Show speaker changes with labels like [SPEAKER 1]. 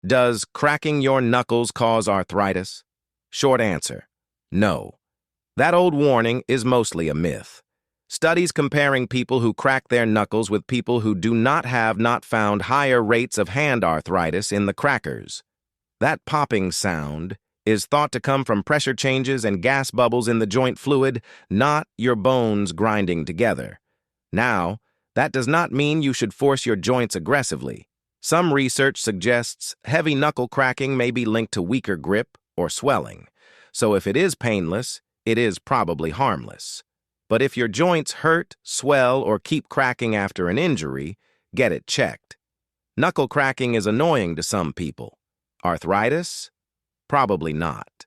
[SPEAKER 1] Does cracking your knuckles cause arthritis? Short answer, no. That old warning is mostly a myth. Studies comparing people who crack their knuckles with people who do not have not found higher rates of hand arthritis in the crackers. That popping sound is thought to come from pressure changes and gas bubbles in the joint fluid, not your bones grinding together. Now, that does not mean you should force your joints aggressively. Some research suggests heavy knuckle cracking may be linked to weaker grip or swelling. So if it is painless, it is probably harmless. But if your joints hurt, swell, or keep cracking after an injury, get it checked. Knuckle cracking is annoying to some people. Arthritis? Probably not.